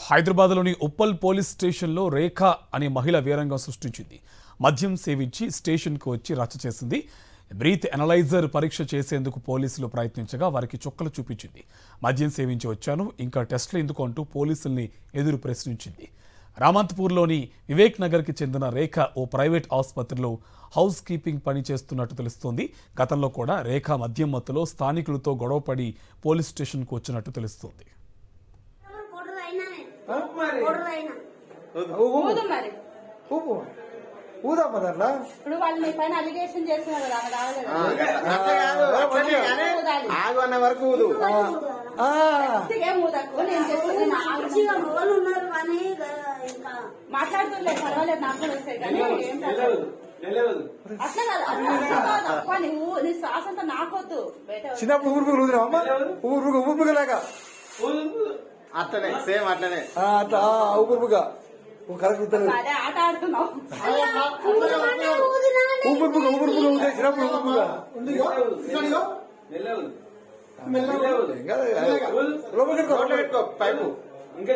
హైదరాబాద్లోని ఉప్పల్ పోలీస్ స్టేషన్లో రేఖ అనే మహిళ వీరంగం సృష్టించింది. మద్యం సేవించి స్టేషన్కు వచ్చి రచ్చ చేసింది. బ్రీత్ ఎనలైజర్ పరీక్ష చేసేందుకు పోలీసులు ప్రయత్నించగా వారికి చుక్కలు చూపించింది. మద్యం సేవించి వచ్చాను, ఇంకా టెస్టులు ఎందుకు అంటూ పోలీసుల్ని ఎదురు ప్రశ్నించింది. రామంతపూర్లోని వివేక్ నగర్కి చెందిన రేఖ ఓ ప్రైవేట్ ఆసుపత్రిలో హౌస్ కీపింగ్ పని చేస్తున్నట్టు తెలుస్తోంది. గతంలో కూడా రేఖ మద్యం మత్తులో స్థానికులతో గొడవపడి పోలీస్ స్టేషన్కు వచ్చినట్టు తెలుస్తోంది. ఇప్పుడు వాళ్ళు మీ పైన అలిగేషన్ చేస్తున్నారు మాట్లాడుతున్నారు, పర్వాలేదు, నాకు కూడా వస్తాయి కానీ అట్లా కాదు. నువ్వు నీ శ్వాస అంతా నాకొద్దు. చిన్నప్పుడు ఊరుపుగా అట్లనే సేమ్ అట్లనే అట్లా ఊపుగా కరెక్ట్ అదే ఆట ఆడుతున్నావు. చిన్నప్పుడు పైపు ఇంకా